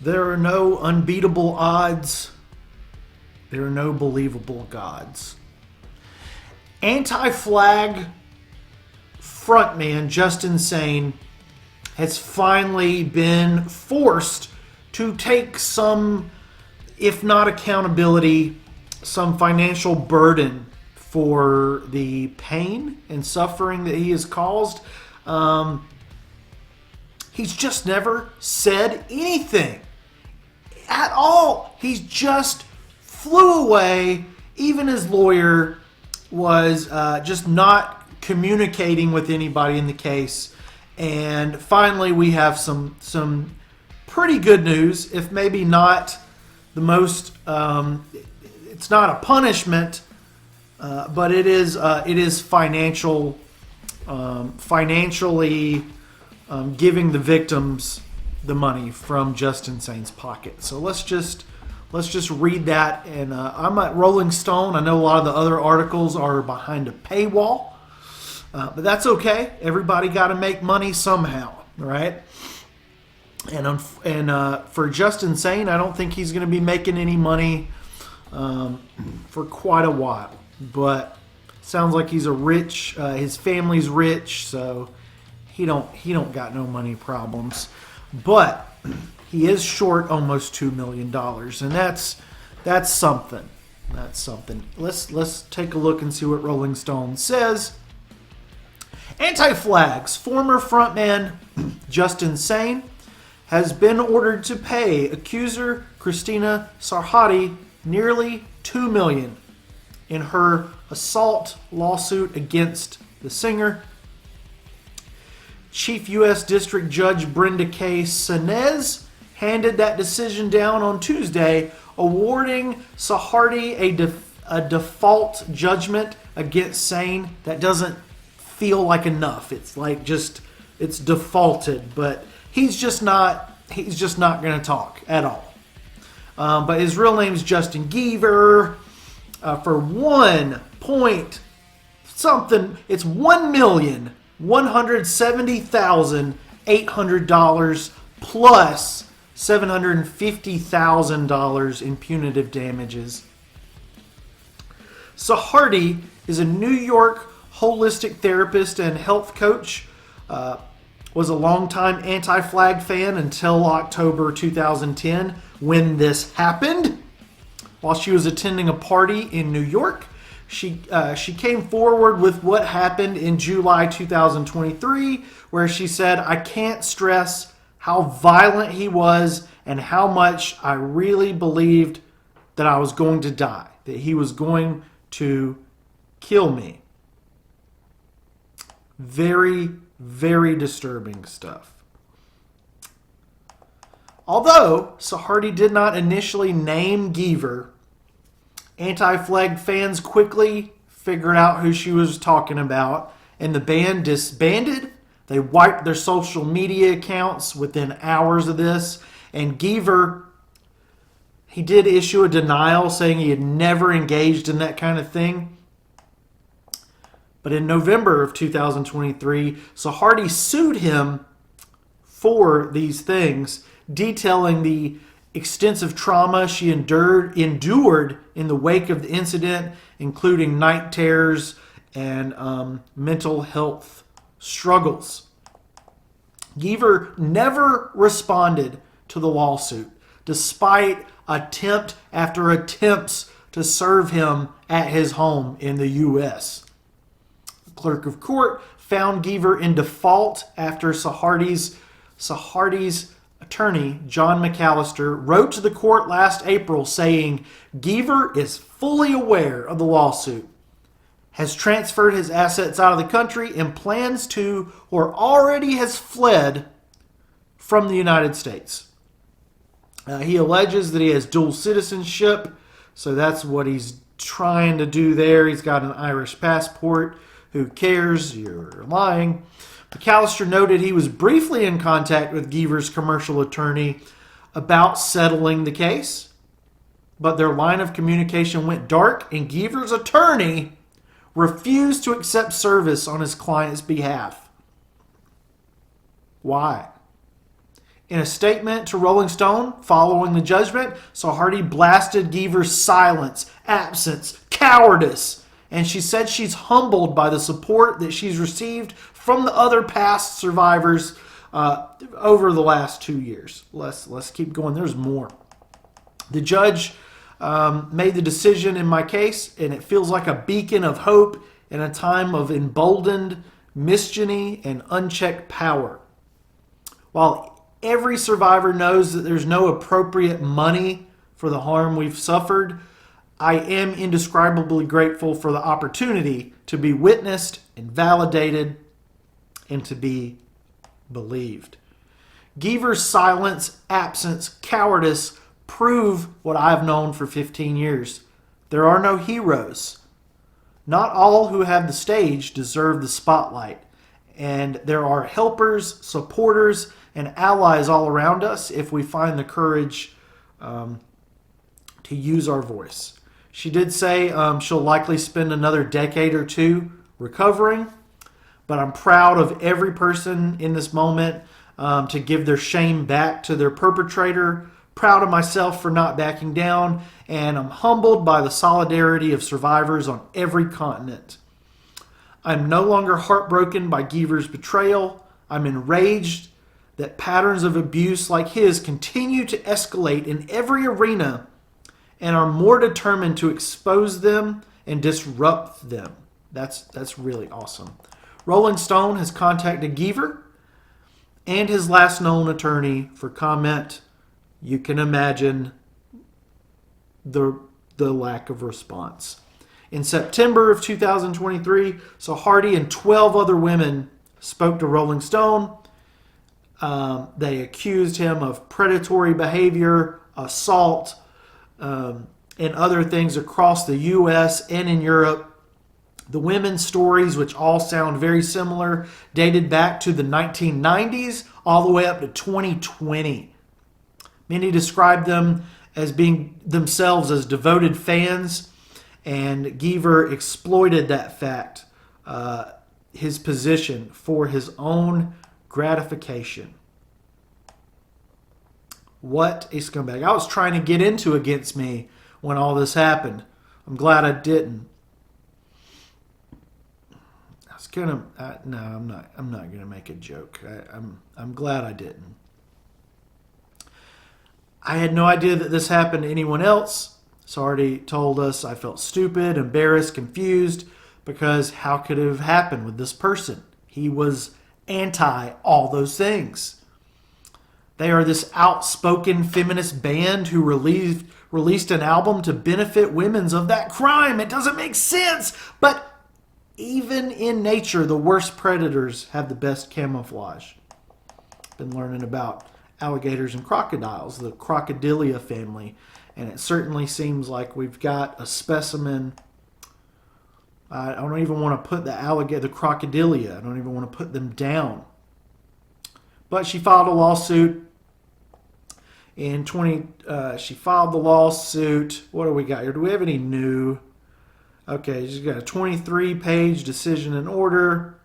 There are no unbeatable odds. There are no believable gods. Anti-Flag frontman Justin Sane has finally been forced to take some, if not accountability, some financial burden for the pain and suffering that he has caused. He's just never said anything at all. He's just flew away. Even his lawyer was just not communicating with anybody in the case. And finally, we have some pretty good news, if maybe not the most. It's not a punishment, but it is financially giving the victims the money from Justin Sane's pocket. So let's just read that. And I'm at Rolling Stone. I know a lot of the other articles are behind a paywall, but that's okay. Everybody got to make money somehow, right? And for Justin Sane, I don't think he's going to be making any money for quite a while. But sounds like he's a rich. His family's rich, so he don't got no money problems. But he is short almost $2 million, and that's something. That's something. Let's take a look and see what Rolling Stone says. Anti-Flag's former frontman Justin Sane has been ordered to pay accuser Kristina Sarhadi nearly $2 million in her assault lawsuit against the singer. Chief U.S. District Judge Brenda K. Sanez handed that decision down on Tuesday, awarding Sarhadi a default judgment against Sane. That doesn't feel like enough. It's like it's defaulted, but he's just not going to talk at all. But his real name is Justin Geaver. For it's $1,170,800 plus $750,000 in punitive damages. Sarhadi is a New York holistic therapist and health coach. Was a longtime anti-flag fan until October 2010 when this happened. While she was attending a party in New York, she came forward with what happened in July 2023, where she said, "I can't stress how violent he was and how much I really believed that I was going to die, that he was going to kill me." Very, very disturbing stuff. Although Sarhadi did not initially name Geaver, anti-flag fans quickly figured out who she was talking about, and the band disbanded. They wiped their social media accounts within hours of this, and Geaver, he did issue a denial saying he had never engaged in that kind of thing. But in November of 2023, Sarhadi sued him for these things, detailing the extensive trauma she endured in the wake of the incident, including night terrors and mental health struggles. Geaver never responded to the lawsuit, despite attempt after attempts to serve him at his home in the U.S. The clerk of court found Geaver in default after Sarhadi's attorney, John McAllister, wrote to the court last April saying Geaver is fully aware of the lawsuit, has transferred his assets out of the country, and plans to or already has fled from the United States. He alleges that he has dual citizenship, so that's what he's trying to do there. He's got an Irish passport. Who cares? You're lying. McAllister noted he was briefly in contact with Geaver's commercial attorney about settling the case, but their line of communication went dark, and Geaver's attorney refused to accept service on his client's behalf. Why? In a statement to Rolling Stone following the judgment, Sarhadi blasted Geever's silence, absence, cowardice, and she said she's humbled by the support that she's received from the other past survivors over the last 2 years. Let's keep going. There's more. The judge made the decision in my case, and it feels like a beacon of hope in a time of emboldened misogyny and unchecked power. While every survivor knows that there's no appropriate money for the harm we've suffered, I am indescribably grateful for the opportunity to be witnessed and validated and to be believed. Geever's silence, absence, cowardice prove what I've known for 15 years. There are no heroes. Not all who have the stage deserve the spotlight. And there are helpers, supporters, and allies all around us if we find the courage to use our voice. She did say she'll likely spend another decade or two recovering, but I'm proud of every person in this moment to give their shame back to their perpetrator. Proud of myself for not backing down, and I'm humbled by the solidarity of survivors on every continent. I'm no longer heartbroken by Geever's betrayal. I'm enraged that patterns of abuse like his continue to escalate in every arena and are more determined to expose them and disrupt them. That's really awesome. Rolling Stone has contacted Geever and his last known attorney for comment. You can imagine the lack of response. In September of 2023, Sarhadi and 12 other women spoke to Rolling Stone. They accused him of predatory behavior, assault, and other things across the U.S. and in Europe. The women's stories, which all sound very similar, dated back to the 1990s all the way up to 2020. Many described them as being themselves as devoted fans, and Geever exploited that fact, his position, for his own gratification. What a scumbag. I was trying to get into Against Me when all this happened. I'm glad I didn't. I was gonna no, I'm not gonna make a joke. I'm glad I didn't. I had no idea that this happened to anyone else. Sarhadi told us I felt stupid, embarrassed, confused, because how could it have happened with this person? He was anti all those things. They are this outspoken feminist band who released an album to benefit women of that crime. It doesn't make sense. But even in nature, the worst predators have the best camouflage. Been learning about alligators and crocodiles, the Crocodilia family, and it certainly seems like we've got a specimen. I don't even want to put the Crocodilia, I don't even want to put them down. But she filed a lawsuit in she filed the lawsuit. What do we got here? Do we have any new? Okay, she's got a 23-page decision and order.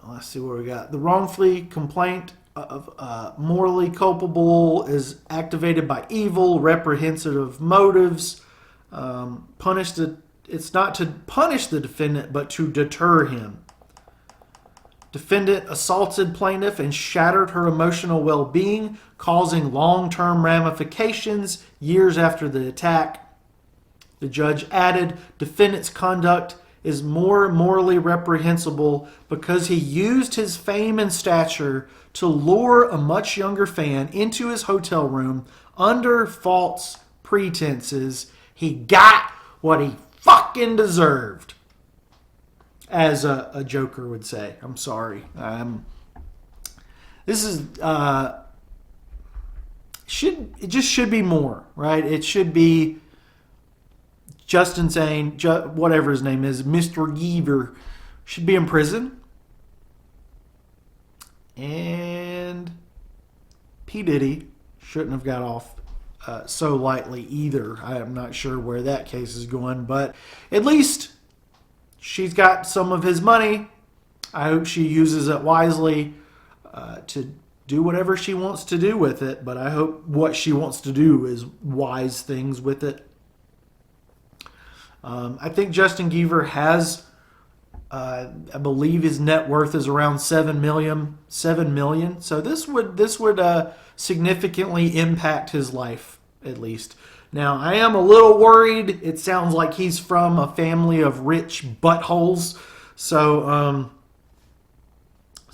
Let's see what we got. The wrongfully complaint of morally culpable is activated by evil, reprehensive motives. It's not to punish the defendant, but to deter him. Defendant assaulted plaintiff and shattered her emotional well-being, causing long-term ramifications years after the attack. The judge added, defendant's conduct is more morally reprehensible because he used his fame and stature to lure a much younger fan into his hotel room under false pretenses. He got what he fucking deserved, as a joker would say. I'm sorry. This is it just should be more, right? It should be Justin Sane, whatever his name is, Mr. Geever, should be in prison. And P. Diddy shouldn't have got off so lightly either. I am not sure where that case is going, but at least she's got some of his money. I hope she uses it wisely. to do whatever she wants to do with it, but I hope what she wants to do is wise things with it. I think Justin Geaver has, I believe his net worth is around 7 million. So this would significantly impact his life, at least. Now, I am a little worried. It sounds like he's from a family of rich buttholes. So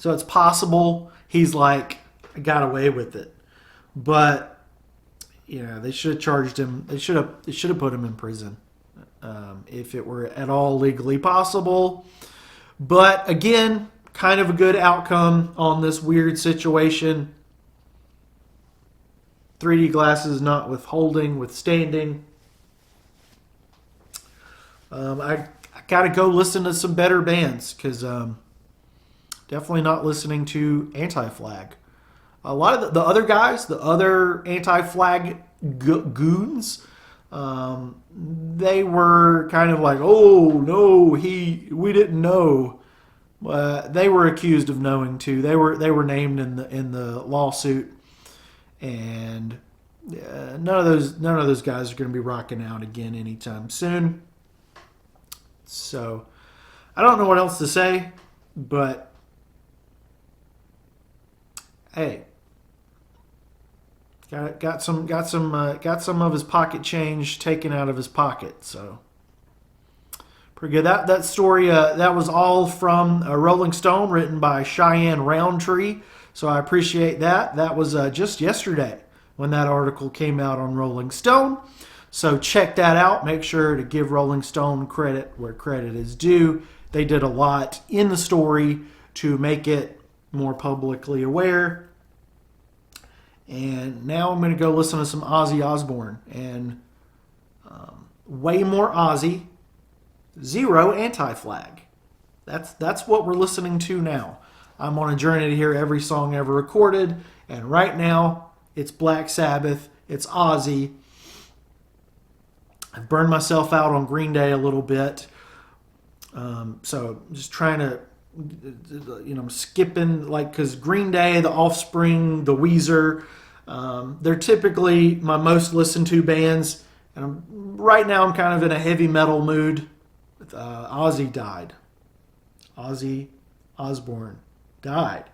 it's possible he's like, I got away with it. But, they should have charged him. They should have put him in prison if it were at all legally possible. But, again, kind of a good outcome on this weird situation. 3D glasses withstanding. I got to go listen to some better bands because definitely not listening to Anti-Flag. A lot of the other guys, the other Anti-Flag goons, they were kind of like, oh no, we didn't know. They were accused of knowing too. They were named in the lawsuit, and none of those guys are going to be rocking out again anytime soon. So I don't know what else to say, but hey, got some of his pocket change taken out of his pocket. So pretty good. That story that was all from Rolling Stone, written by Cheyenne Roundtree. So I appreciate that. That was just yesterday when that article came out on Rolling Stone. So check that out. Make sure to give Rolling Stone credit where credit is due. They did a lot in the story to make it more publicly aware. And now I'm going to go listen to some Ozzy Osbourne. And way more Ozzy, zero Anti-Flag. That's what we're listening to now. I'm on a journey to hear every song ever recorded. And right now, it's Black Sabbath. It's Ozzy. I've burned myself out on Green Day a little bit. So just trying to, I'm skipping, because Green Day, The Offspring, The Weezer, they're typically my most listened to bands. And right now I'm kind of in a heavy metal mood. Ozzy died. Ozzy Osbourne died.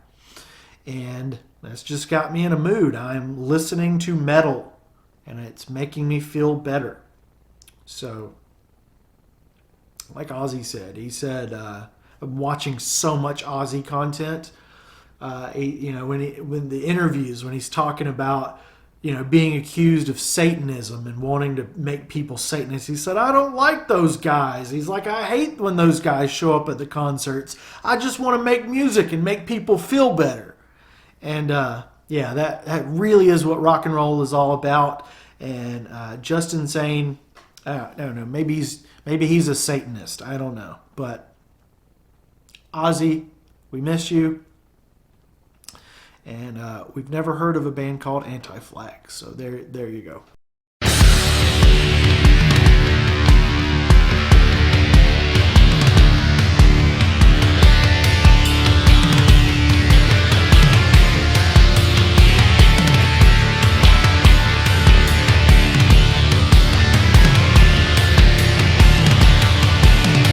And that's just got me in a mood. I'm listening to metal, and it's making me feel better. So, like Ozzy said, I'm watching so much Ozzy content. When the interviews, when he's talking about, being accused of Satanism and wanting to make people Satanists, he said, I don't like those guys. He's like, I hate when those guys show up at the concerts. I just want to make music and make people feel better. And that really is what rock and roll is all about. And Justin Sane, I don't know, maybe he's a Satanist. I don't know. But Ozzy, we miss you. And we've never heard of a band called Anti-Flag. So there you go.